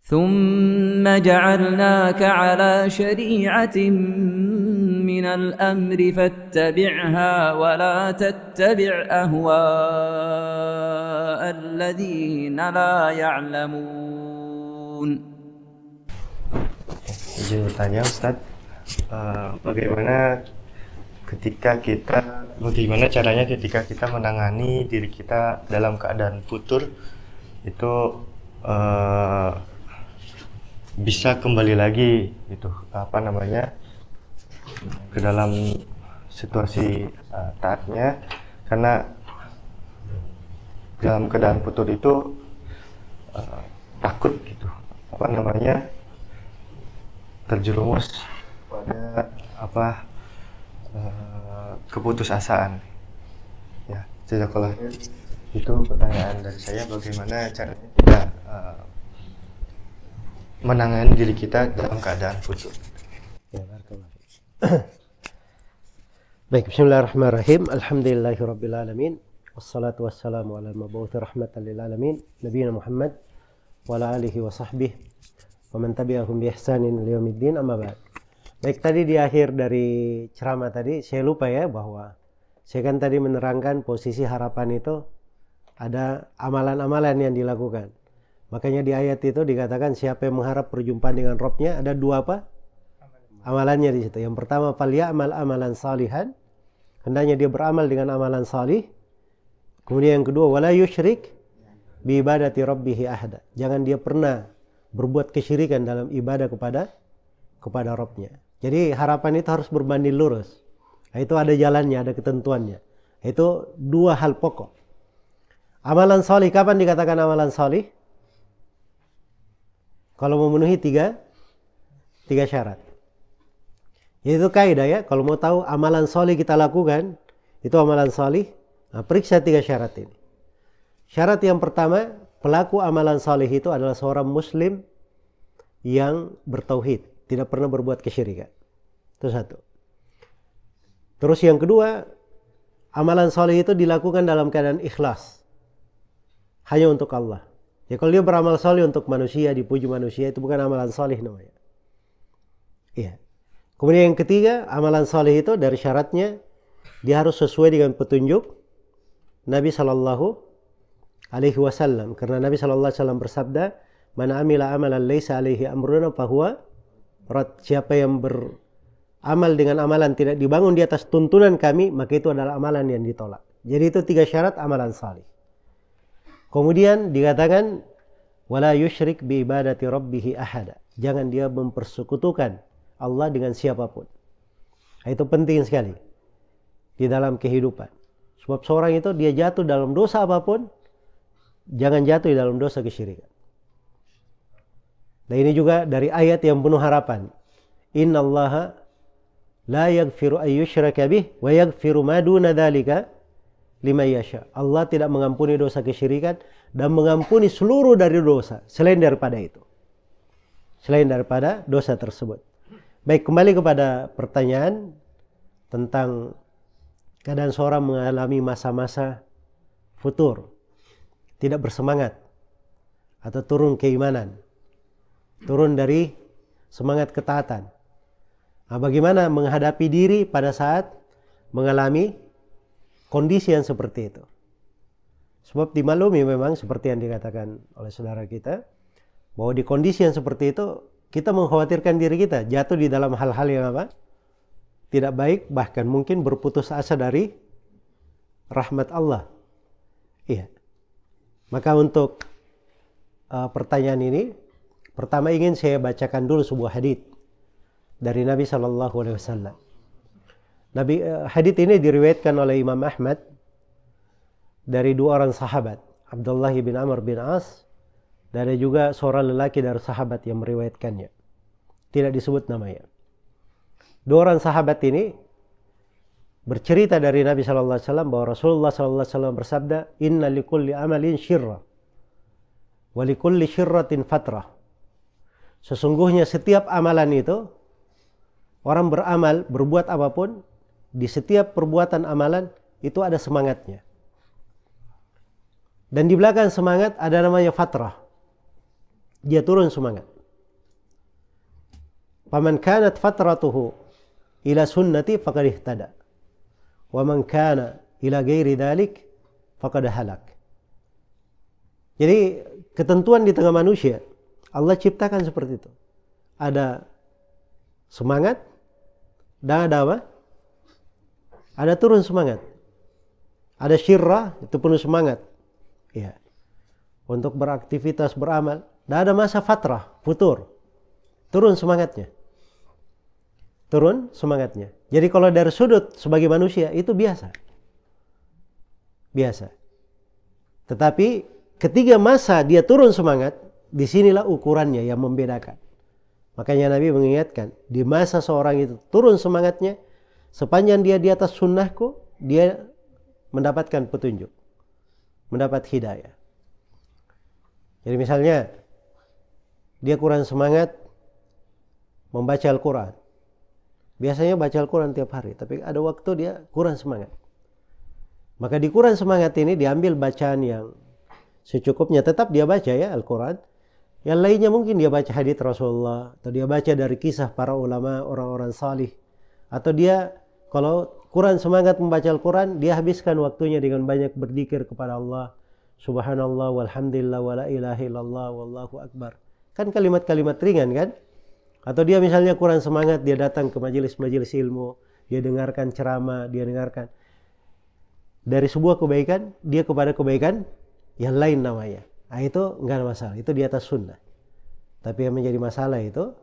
ثم جعلناك على شريعة من الأمر فاتبعها ولا تتبع أهواء الذين لا يعلمون. Izin bertanya Ustadz, bagaimana caranya ketika kita menangani diri kita dalam keadaan futur itu bisa kembali lagi itu ke dalam situasi taatnya, karena dalam keadaan futur itu takut gitu terjerumus pada keputusasaan. Ya, jazakallah. Itu pertanyaan dari saya, bagaimana caranya kita menangani diri kita dalam keadaan futur. Ya, barakallah. Baik, bismillahirrahmanirrahim. Alhamdulillahirabbil alamin. Wassalatu wassalamu ala al-mab'uts rahmatan lil alamin, nabiyina Muhammad wa ala alihi wa sahbihi wa man tabi'ahum bi ihsanin ila yaumiddin, amma ba'd. Baik, tadi di akhir dari ceramah tadi saya lupa ya, bahwa saya kan tadi menerangkan posisi harapan itu ada amalan-amalan yang dilakukan. Makanya di ayat itu dikatakan siapa yang mengharap perjumpaan dengan Rabb-nya, ada dua amalannya di situ. Yang pertama, falyamal amalan salihan, hendaknya dia beramal dengan amalan salih. Kemudian yang kedua, wala yusyrik bi ibadati rabbih ahada, jangan dia pernah berbuat kesyirikan dalam ibadah kepada Rabb-nya. Jadi harapan itu harus berbanding lurus. Itu ada jalannya, ada ketentuannya. Itu dua hal pokok. Amalan salih, kapan dikatakan amalan salih? Kalau memenuhi tiga syarat. Itu kaidah ya, kalau mau tahu amalan salih kita lakukan, itu amalan salih, nah, periksa tiga syarat ini. Syarat yang pertama, pelaku amalan salih itu adalah seorang muslim yang bertauhid, tidak pernah berbuat kesyirikan. Itu satu. Terus yang kedua, amalan salih itu dilakukan dalam keadaan ikhlas, hanya untuk Allah. Ya, kalau dia beramal salih untuk manusia, dipuji manusia, itu bukan amalan salih namanya. Iya. Kemudian yang ketiga, amalan salih itu dari syaratnya dia harus sesuai dengan petunjuk Nabi Shallallahu Alaihi Wasallam. Karena Nabi Shallallahu Alaihi Wasallam bersabda, "Man amila amalan laisa alaihi amruna fahuwa rad." Siapa yang beramal dengan amalan tidak dibangun di atas tuntunan kami, maka itu adalah amalan yang ditolak. Jadi itu tiga syarat amalan salih. Kemudian dikatakan wala yusyrik bi ibadati rabbih ahada. Jangan dia mempersekutukan Allah dengan siapapun. Itu penting sekali di dalam kehidupan. Sebab seorang itu dia jatuh dalam dosa apapun, jangan jatuh di dalam dosa kesyirikan. Dan ini juga dari ayat yang penuh harapan. Innallaha la yaghfiru an yushraka bih wa yaghfiru ma duna dzalika liman yasha. Allah tidak mengampuni dosa kesyirikan dan mengampuni seluruh dari dosa selain daripada itu. Selain daripada dosa tersebut. Baik, kembali kepada pertanyaan tentang keadaan seorang mengalami masa-masa futur, tidak bersemangat atau turun keimanan, turun dari semangat ketaatan. Nah, bagaimana menghadapi diri pada saat mengalami kondisi yang seperti itu? Sebab dimaklumi memang seperti yang dikatakan oleh saudara kita, bahwa di kondisi yang seperti itu kita mengkhawatirkan diri kita jatuh di dalam hal-hal yang tidak baik, bahkan mungkin berputus asa dari rahmat Allah. Iya. Maka untuk pertanyaan ini, pertama ingin saya bacakan dulu sebuah hadits dari Nabi Shallallahu Alaihi Wasallam. Hadits ini diriwayatkan oleh Imam Ahmad dari dua orang sahabat, Abdullah bin Amr bin As, dan ada juga seorang lelaki dari sahabat yang meriwayatkannya. Tidak disebut namanya. Dua orang sahabat ini bercerita dari Nabi Shallallahu Alaihi Wasallam bahwa Rasulullah Shallallahu Alaihi Wasallam bersabda, Inna likulli amalin syirrah, wa likulli syirratin fatrah. Sesungguhnya setiap amalan itu, orang beramal, berbuat apapun, di setiap perbuatan amalan itu ada semangatnya. Dan di belakang semangat ada namanya fatrah. dia turun semangat. Faman kanat fatratuhu ila sunnati faqad ihtada. Wa man kana ila ghairi dzalik faqad halak. Jadi ketentuan di tengah manusia Allah ciptakan seperti itu. Ada semangat dan ada apa? Ada turun semangat. Ada syirrah, itu penuh semangat. Ya. Untuk beraktivitas, beramal. Dan ada masa fatrah, futur. Turun semangatnya. Turun semangatnya. Jadi kalau dari sudut sebagai manusia itu biasa. Biasa. Tetapi ketika masa dia turun semangat, disinilah ukurannya yang membedakan. Makanya Nabi mengingatkan, di masa seorang itu turun semangatnya, sepanjang dia di atas sunnahku, dia mendapatkan petunjuk, mendapat hidayah. Jadi misalnya dia kurang semangat membaca Al-Quran. Biasanya baca Al-Quran tiap hari, tapi ada waktu dia kurang semangat. Maka di kurang semangat ini diambil bacaan yang secukupnya. Tetap dia baca ya Al-Quran. Yang lainnya mungkin dia baca hadits Rasulullah, atau dia baca dari kisah para ulama, orang-orang salih. Atau dia kalau kurang semangat membaca Al-Quran, dia habiskan waktunya dengan banyak berzikir kepada Allah. Subhanallah, walhamdulillah, wa la ilaha illallah, wallahu akbar. Kan kalimat-kalimat ringan kan? Atau dia misalnya kurang semangat, dia datang ke majelis-majelis ilmu, dia dengarkan ceramah, dia dengarkan. Dari sebuah kebaikan, dia kepada kebaikan yang lain namanya. Nah itu enggak ada masalah, itu di atas sunnah. Tapi yang menjadi masalah itu,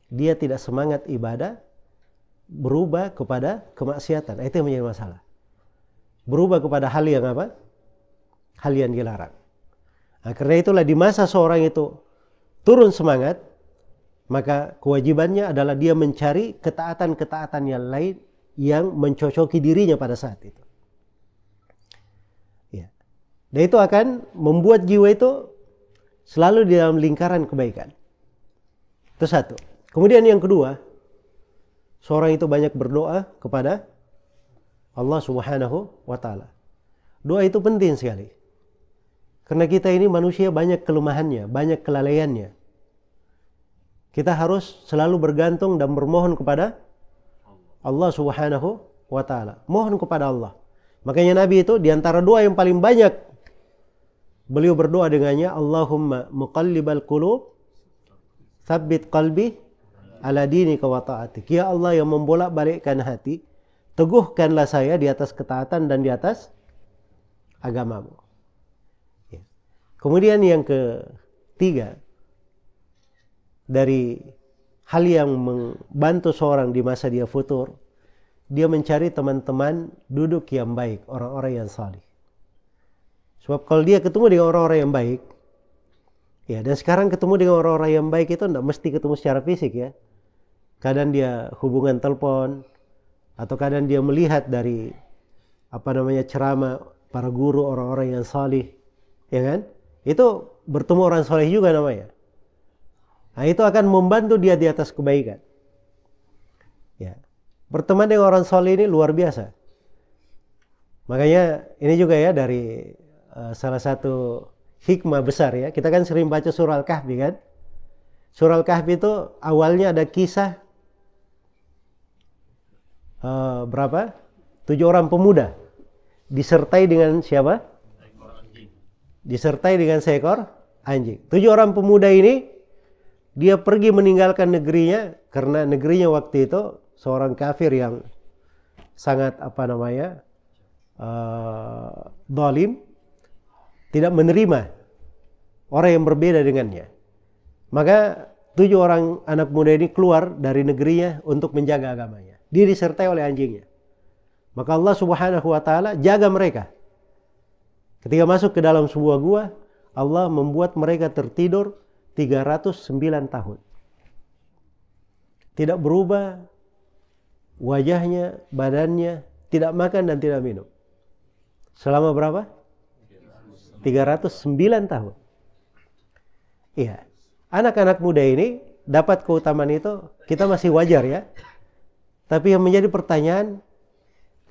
dia tidak semangat ibadah, berubah kepada kemaksiatan. Itu yang menjadi masalah. Berubah kepada hal yang apa? Hal yang dilarang. Nah, karena itulah di masa seorang itu turun semangat, maka kewajibannya adalah dia mencari ketaatan-ketaatan yang lain yang mencocoki dirinya pada saat itu. Ya. Dan itu akan membuat jiwa itu selalu di dalam lingkaran kebaikan. Itu satu. Kemudian yang kedua, seorang itu banyak berdoa kepada Allah Subhanahu wa Ta'ala. Doa itu penting sekali. Karena kita ini manusia banyak kelemahannya, banyak kelalaiannya. Kita harus selalu bergantung dan bermohon kepada Allah Subhanahu wa Ta'ala. Mohon kepada Allah. Makanya Nabi itu diantara doa yang paling banyak beliau berdoa dengannya, Allahumma muqallibal qulub tsabbit qalbi ala dinika wa ta'atik. Ya Allah yang membolak-balikkan hati, teguhkanlah saya di atas ketaatan dan di atas agamamu. Ya. Kemudian yang ketiga, dari hal yang membantu seorang di masa dia futur, dia mencari teman-teman duduk yang baik, orang-orang yang salih. Sebab kalau dia ketemu dengan orang-orang yang baik, ya, dan sekarang ketemu dengan orang-orang yang baik itu tidak mesti ketemu secara fisik ya. Kadang dia hubungan telepon, atau kadang dia melihat dari ceramah para guru, orang-orang yang salih, ya kan? Itu bertemu orang salih juga namanya. Nah, itu akan membantu dia di atas kebaikan. Ya. Berteman dengan orang salih ini luar biasa. Makanya ini juga ya dari salah satu hikmah besar ya. Kita kan sering baca surah Al-Kahfi kan. Surah Al-Kahfi itu awalnya ada kisah 7 orang pemuda disertai dengan siapa? Disertai dengan seekor anjing. 7 orang pemuda ini dia pergi meninggalkan negerinya karena negerinya waktu itu seorang kafir yang sangat zalim, tidak menerima orang yang berbeda dengannya. Maka 7 orang anak muda ini keluar dari negerinya untuk menjaga agamanya. Dia disertai oleh anjingnya. Maka Allah Subhanahu wa Ta'ala jaga mereka. Ketika masuk ke dalam sebuah gua, Allah membuat mereka tertidur 309 tahun. Tidak berubah wajahnya, badannya, tidak makan dan tidak minum. Selama berapa? 309 tahun. Iya. Anak-anak muda ini dapat keutamaan itu, kita masih wajar ya. Tapi yang menjadi pertanyaan,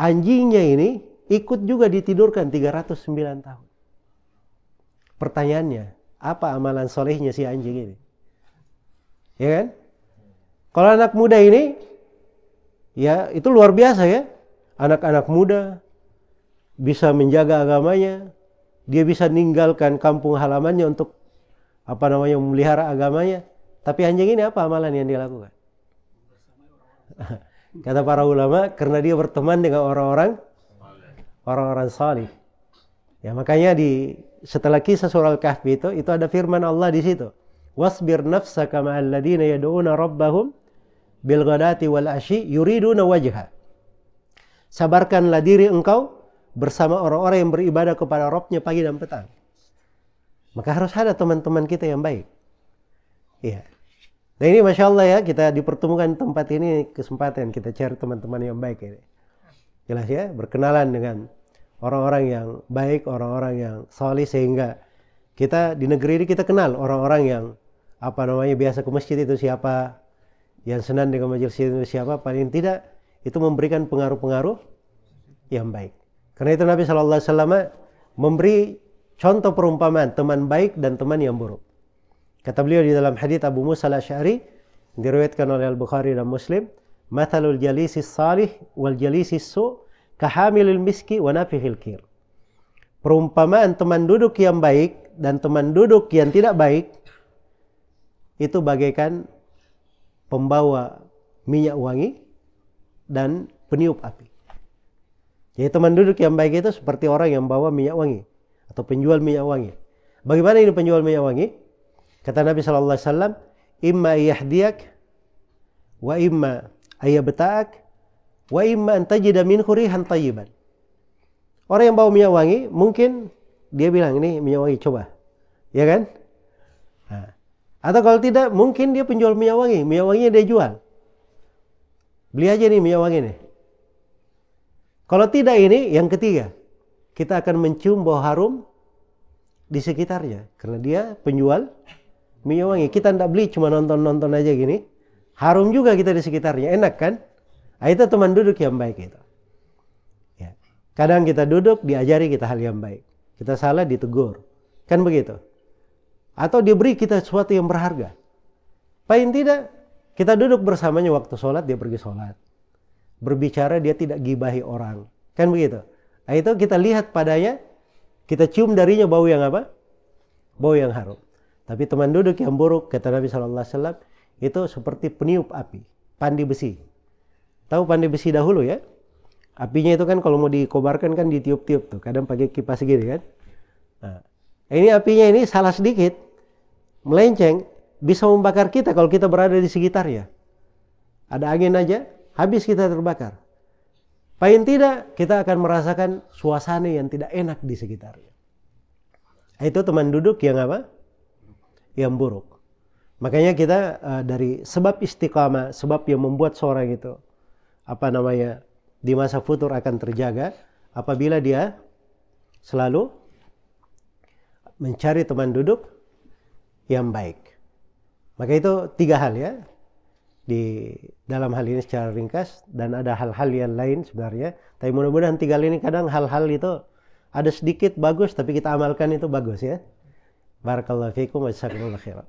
anjingnya ini ikut juga ditidurkan 309 tahun. Pertanyaannya, apa amalan solehnya si anjing ini. Ya kan? Kalau anak muda ini, ya itu luar biasa ya. Anak-anak muda bisa menjaga agamanya, dia bisa meninggalkan kampung halamannya untuk memelihara agamanya. Tapi anjing ini apa amalan yang dia lakukan? Kata para ulama, karena dia berteman dengan orang-orang salih. Ya makanya setelah kisah surah Al-Kahfi itu ada firman Allah di situ. Wasbir nafsaka ma'al ladzina yad'una rabbahum bil ghadati wal asyi yuriduna wajha. Sabarkanlah diri engkau bersama orang-orang yang beribadah kepada Rabb-nya pagi dan petang. Maka harus ada teman-teman kita yang baik. Iya. Nah ini Masya Allah ya, kita dipertemukan tempat ini kesempatan kita cari teman-teman yang baik ini. Jelas ya, berkenalan dengan orang-orang yang baik, orang-orang yang salih, sehingga kita di negeri ini kita kenal orang-orang yang biasa ke masjid itu siapa, yang senang dengan majelis itu siapa, paling tidak itu memberikan pengaruh-pengaruh yang baik. Karena itu Nabi SAW memberi contoh perumpamaan teman baik dan teman yang buruk. Kata beliau di dalam hadits Abu Musa al-Asy'ari diriwayatkan oleh Al-Bukhari dan Muslim, "Mathalul jalisis salih wal jalisis su' kahamilil miski wa nafikhil kir." Perumpamaan teman duduk yang baik dan teman duduk yang tidak baik itu bagaikan pembawa minyak wangi dan peniup api. Jadi teman duduk yang baik itu seperti orang yang bawa minyak wangi atau penjual minyak wangi. Bagaimana ini penjual minyak wangi? Kata Nabi SAW, imma yahdiyak wa imma ayyabta'ak wa imma antajida minhu rihan tayyiban. Orang yang bawa minyak wangi mungkin dia bilang ini minyak wangi, coba, ya kan? Nah. Atau kalau tidak mungkin dia penjual minyak wanginya dia jual. Beli aja nih minyak wangi nih. Kalau tidak ini yang ketiga, kita akan mencium bau harum di sekitarnya karena dia penjual minyak wangi. Kita tidak beli cuma nonton-nonton aja gini. Harum juga kita di sekitarnya, enak kan? Nah, itu teman duduk yang baik itu. Ya. Kadang kita duduk diajari kita hal yang baik. Kita salah ditegur. Kan begitu? Atau dia beri kita sesuatu yang berharga. Paling tidak kita duduk bersamanya waktu sholat, dia pergi sholat. Berbicara dia tidak gibahi orang. Kan begitu? Nah, itu kita lihat padanya, kita cium darinya bau yang apa? Bau yang harum. Tapi teman duduk yang buruk, kata Nabi SAW, itu seperti peniup api, pandi besi. Tahu pandi besi dahulu ya? Apinya itu kan kalau mau dikobarkan kan ditiup-tiup tuh, kadang pakai kipas gini kan. Nah, ini apinya ini salah sedikit, melenceng, bisa membakar kita kalau kita berada di sekitarnya. Ada angin aja, habis kita terbakar. Paling tidak, kita akan merasakan suasana yang tidak enak di sekitarnya. Itu teman duduk yang apa? Yang buruk. Makanya kita dari sebab istiqamah, sebab yang membuat seorang itu di masa futur akan terjaga apabila dia selalu mencari teman duduk yang baik. Maka itu 3 hal ya di dalam hal ini secara ringkas, dan ada hal-hal yang lain sebenarnya. Tapi mudah-mudahan 3 hal ini, kadang hal-hal itu ada sedikit bagus tapi kita amalkan itu bagus ya. Barakallahu fiikum wa jazakumullahu khairan.